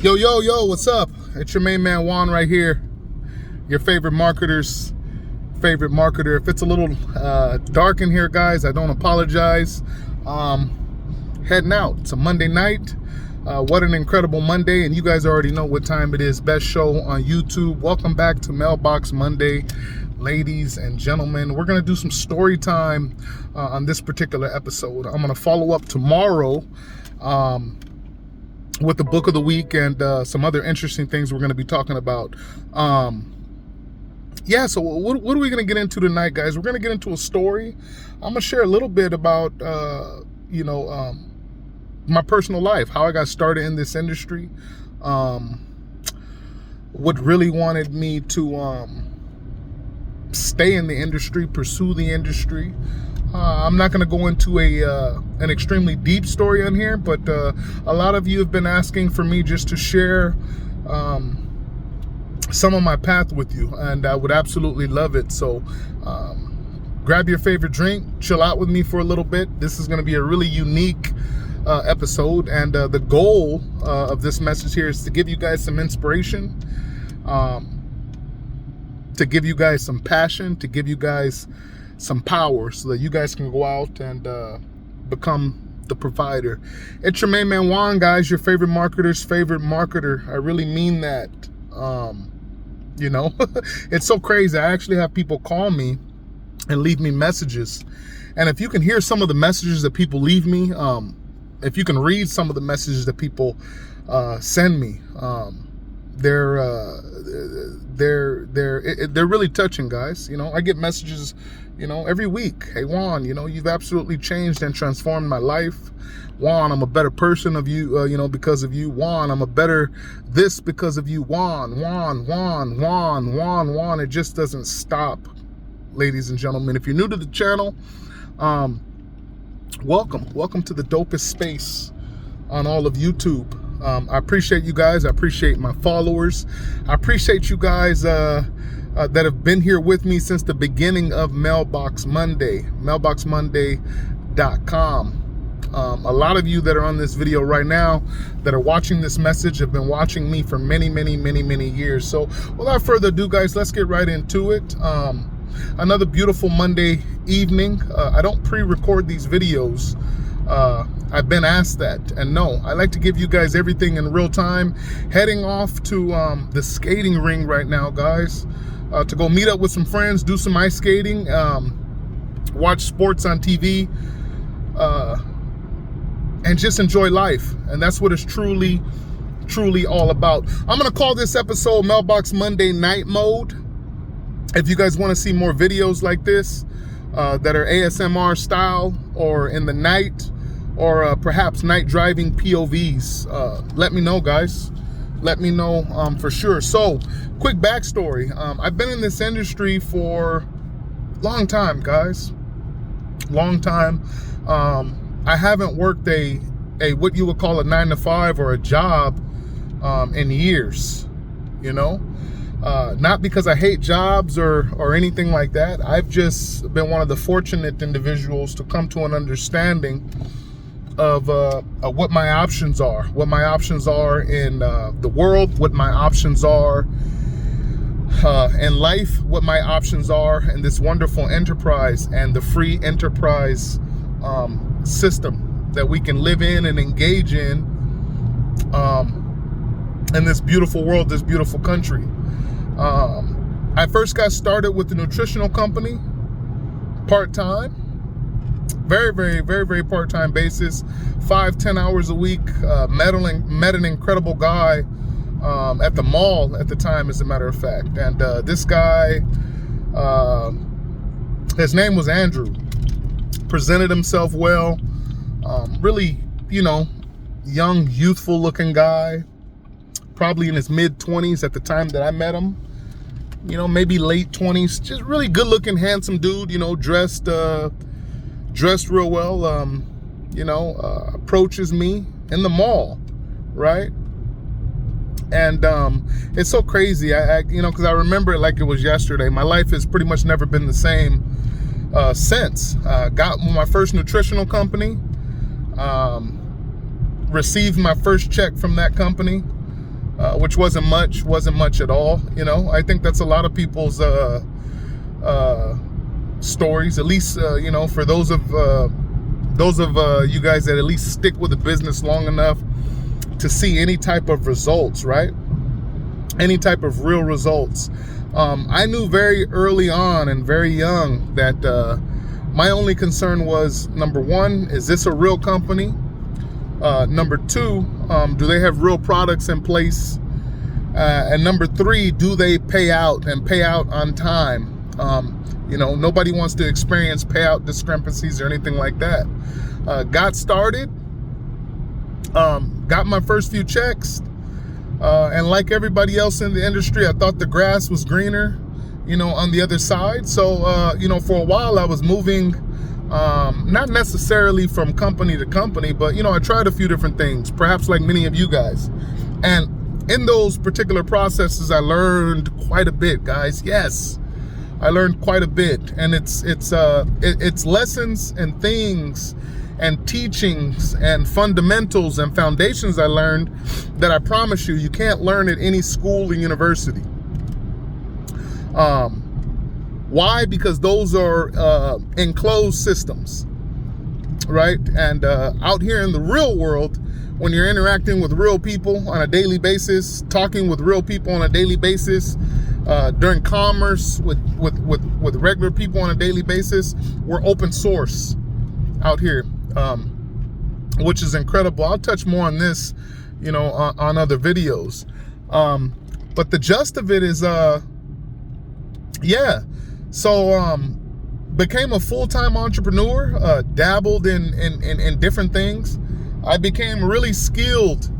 Yo, what's up? It's your main man Juan right here, your favorite marketer's favorite marketer. If it's a little dark in here, guys, I don't apologize. Heading out. It's a Monday night. What an incredible Monday, and you guys already know what time it is. Best show on YouTube. Welcome back to Mailbox Monday, ladies and gentlemen. We're going to do some story time on this particular episode. I'm going to follow up tomorrow with the book of the week and some other interesting things we're going to be talking about. Yeah, so what are we going to get into tonight, guys? We're going to get into a story. I'm going to share a little bit about, my personal life, how I got started in this industry, what really wanted me to stay in the industry, pursue the industry. I'm not going to go into an extremely deep story on here, but a lot of you have been asking for me just to share some of my path with you, and I would absolutely love it. So grab your favorite drink, chill out with me for a little bit. This is going to be a really unique episode, and the goal of this message here is to give you guys some inspiration, to give you guys some passion, to give you guys some power so that you guys can go out and become the provider. It's your main man Juan, guys, your favorite marketer's favorite marketer. I really mean that. It's so crazy. I actually have people call me and leave me messages, and if you can hear some of the messages that people leave me, if you can read some of the messages that people send me, they're really touching, guys. I get messages, every week. Hey, Juan, you've absolutely changed and transformed my life. Juan, I'm a better person of you, because of you. Juan, I'm a better this because of you. Juan. It just doesn't stop, ladies and gentlemen. If you're new to the channel, welcome to the dopest space on all of YouTube. I appreciate you guys. I appreciate my followers. I appreciate you guys that have been here with me since the beginning of Mailbox Monday, mailboxmonday.com. A lot of you that are on this video right now that are watching this message have been watching me for many years. So without further ado, guys, let's get right into it. Another beautiful Monday evening. I don't pre-record these videos. I've been asked that, and no, I like to give you guys everything in real time. Heading off to the skating ring right now, guys, to go meet up with some friends, do some ice skating, watch sports on TV, and just enjoy life. And that's what it's truly all about. I'm gonna call this episode Mailbox Monday Night Mode. If you guys want to see more videos like this that are ASMR style, or in the night, or perhaps night driving POVs, let me know, guys. Let me know for sure. So, quick backstory. I've been in this industry for a long time, guys. Long time. I haven't worked a what you would call a 9-to-5 or a job in years, not because I hate jobs or anything like that. I've just been one of the fortunate individuals to come to an understanding of what my options are, in the world, what my options are in life, what my options are in this wonderful enterprise and the free enterprise system that we can live in and engage in this beautiful world, this beautiful country. I first got started with the nutritional company, part-time, very part-time basis, 5-10 hours a week. Met an incredible guy at the mall at the time, as a matter of fact. And this guy, his name was Andrew, presented himself well, really, young, youthful looking guy, probably in his mid-20s at the time that I met him, maybe late 20s, just really good looking, handsome dude, dressed real well, approaches me in the mall, right? And it's so crazy, I because I remember it like it was yesterday. My life has pretty much never been the same since. Got my first nutritional company, received my first check from that company, which wasn't much at all. You know, I think that's a lot of people's stories, at least, you know, for those of you guys that at least stick with the business long enough to see any type of results, right? Any type of real results. I knew very early on and very young that my only concern was, number one, is this a real company? Number two, do they have real products in place? And number three, do they pay out and pay out on time? You know, nobody wants to experience payout discrepancies or anything like that. Got started, got my first few checks, and like everybody else in the industry, I thought the grass was greener, you know, on the other side. So, you know, for a while I was moving, not necessarily from company to company, but, you know, I tried a few different things, perhaps like many of you guys. And in those particular processes, I learned quite a bit, guys. Yes, I learned quite a bit, and it's lessons and things and teachings and fundamentals and foundations I learned that I promise you can't learn at any school or university. Why? Because those are enclosed systems, right? And out here in the real world, when you're interacting with real people on a daily basis, talking with real people on a daily basis, during commerce with regular people on a daily basis, we're open source out here, which is incredible. I'll touch more on this, you know, on other videos. But the gist of it is, yeah. So became a full-time entrepreneur, dabbled in different things. I became really skilled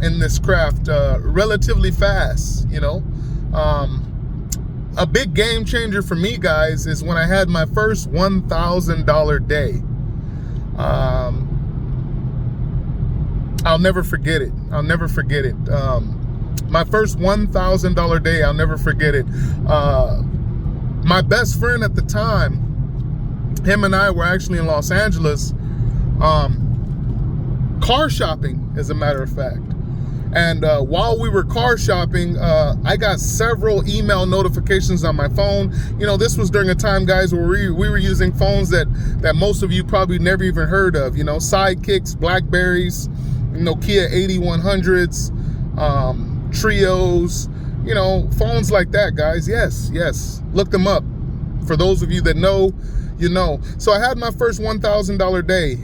in this craft relatively fast, you know. A big game changer for me, guys, is when I had my first $1,000 day. I'll never forget it. I'll never forget it. My first $1,000 day, I'll never forget it. My best friend at the time, him and I were actually in Los Angeles, car shopping, as a matter of fact. And while we were car shopping, I got several email notifications on my phone. You know, this was during a time, guys, where we were using phones that most of you probably never even heard of. You know, Sidekicks, Blackberries, Nokia 8100s, Trios, you know, phones like that, guys. Yes, look them up. For those of you that know, you know. So I had my first $1,000 day.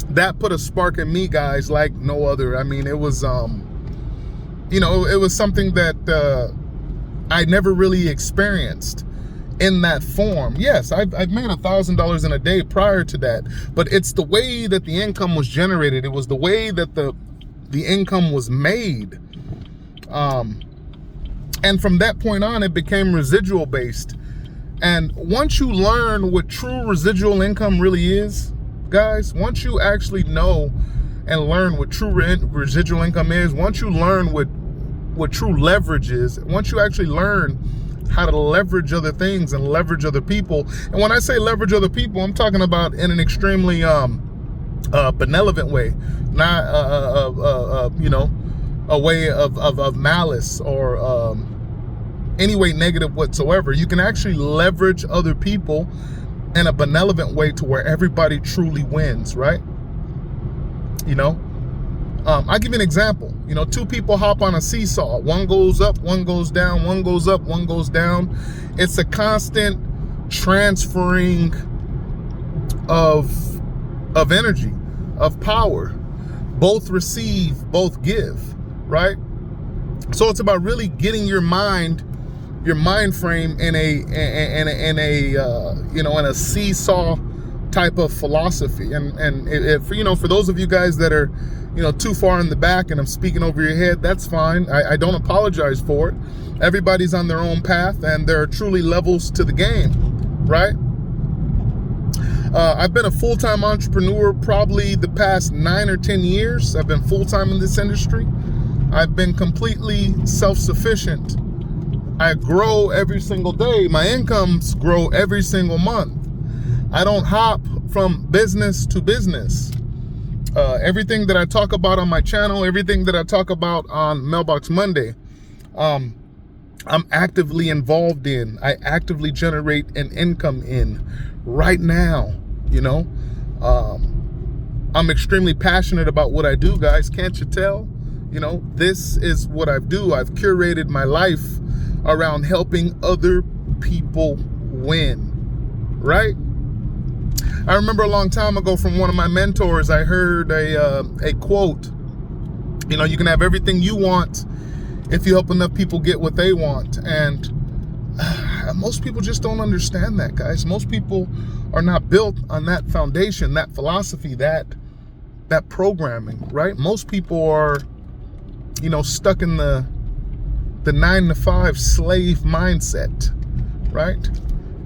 That put a spark in me, guys, like no other. I mean, it was, you know, it was something that I never really experienced in that form. Yes, I've made $1,000 in a day prior to that, but it's the way that the income was generated. It was the way that the income was made. And from that point on, it became residual based. And once you learn what true residual income really is, guys, once you actually know and learn what true residual income is, once you learn what true leverage is, once you actually learn how to leverage other things and leverage other people, and when I say leverage other people, I'm talking about in an extremely benevolent way, not you know, a way of malice or any way negative whatsoever. You can actually leverage other people in a benevolent way to where everybody truly wins, right? You know, I'll give you an example. You know, two people hop on a seesaw. One goes up, one goes down, one goes up, one goes down. It's a constant transferring of energy, of power. Both receive, both give, right? So it's about really getting your mind frame in a you know, in a seesaw type of philosophy. And if, you know, for those of you guys that are, you know, too far in the back and I'm speaking over your head, that's fine. I don't apologize for it. Everybody's on their own path, and there are truly levels to the game, right? I've been a full-time entrepreneur probably the past 9 or 10 years. I've been full-time in this industry. I've been completely self-sufficient. I grow every single day. My incomes grow every single month. I don't hop from business to business. Everything that I talk about on my channel, everything that I talk about on Mailbox Monday, I'm actively involved in. I actively generate an income in right now, you know. I'm extremely passionate about what I do, guys. Can't you tell? You know, this is what I do. I've curated my life around helping other people win, right? I remember a long time ago from one of my mentors, I heard a quote, you know, you can have everything you want if you help enough people get what they want. And most people just don't understand that, guys. Most people are not built on that foundation, that philosophy, that programming, right? Most people are, you know, stuck in the 9-to-5 slave mindset, right?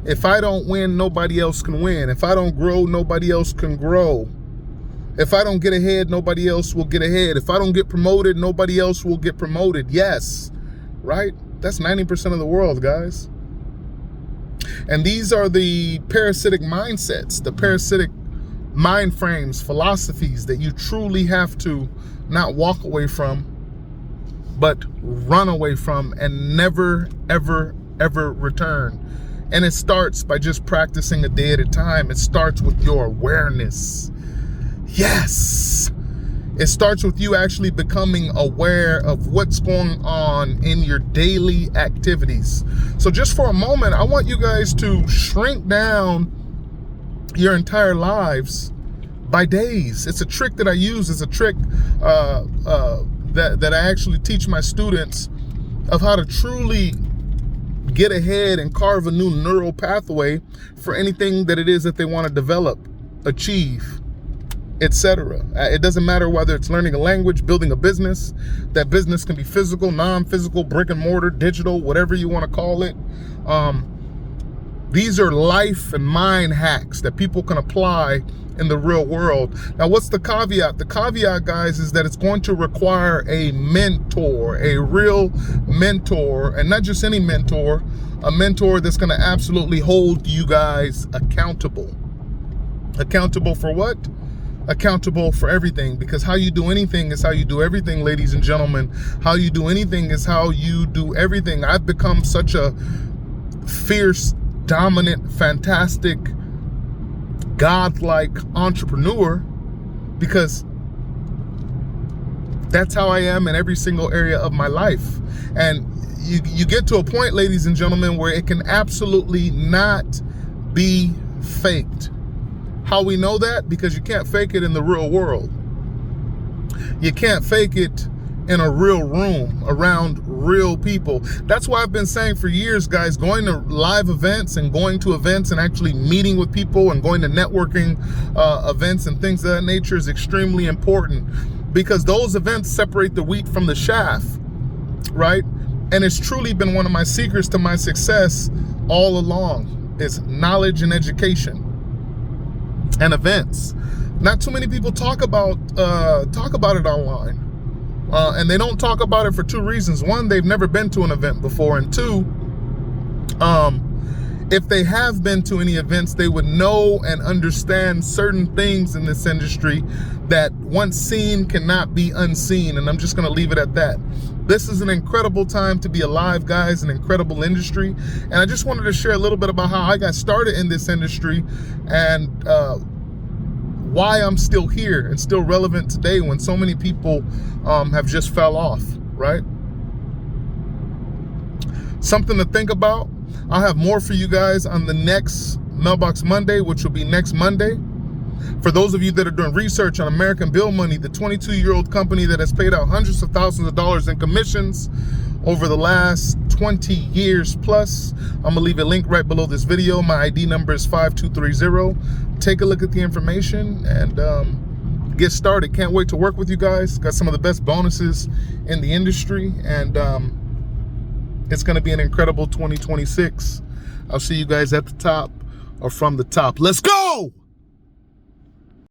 If I don't win, nobody else can win. If I don't grow, nobody else can grow. If I don't get ahead, nobody else will get ahead. If I don't get promoted, nobody else will get promoted. Yes, right? That's 90% of the world, guys. And these are the parasitic mindsets, the parasitic mind frames, philosophies that you truly have to not walk away from, but run away from and never, ever, ever return. And it starts by just practicing a day at a time. It starts with your awareness. Yes. It starts with you actually becoming aware of what's going on in your daily activities. So just for a moment, I want you guys to shrink down your entire lives by days. It's a trick that I use. It's a trick that I actually teach my students of how to truly get ahead and carve a new neural pathway for anything that it is that they want to develop, achieve, etc. It doesn't matter whether it's learning a language, building a business. That business can be physical, non-physical, brick and mortar, digital, whatever you want to call it. These are life and mind hacks that people can apply in the real world. Now, what's the caveat? The caveat, guys, is that it's going to require a mentor, a real mentor, and not just any mentor, a mentor that's going to absolutely hold you guys accountable. Accountable for what? Accountable for everything, because how you do anything is how you do everything, ladies and gentlemen. How you do anything is how you do everything. I've become such a fierce, dominant, fantastic, godlike entrepreneur because that's how I am in every single area of my life. And you get to a point, ladies and gentlemen, where it can absolutely not be faked. How we know that? Because you can't fake it in the real world. You can't fake it in a real room around real people. That's why I've been saying for years, guys, going to live events and going to events and actually meeting with people and going to networking events and things of that nature is extremely important, because those events separate the wheat from the chaff, right? And it's truly been one of my secrets to my success all along. It's knowledge and education and events. Not too many people talk about it online. And they don't talk about it for two reasons. One, they've never been to an event before. And two, if they have been to any events, they would know and understand certain things in this industry that once seen cannot be unseen. And I'm just going to leave it at that. This is an incredible time to be alive, guys, an incredible industry. And I just wanted to share a little bit about how I got started in this industry and why I'm still here and still relevant today when so many people have just fell off, right? Something to think about. I'll have more for you guys on the next Mailbox Monday, which will be next Monday. For those of you that are doing research on American Bill Money, the 22-year-old company that has paid out hundreds of thousands of dollars in commissions over the last 20 years plus. I'm gonna leave a link right below this video. My ID number is 5230. Take a look at the information and get started. Can't wait to work with you guys. Got some of the best bonuses in the industry, and it's gonna be an incredible 2026. I'll see you guys at the top or from the top. Let's go!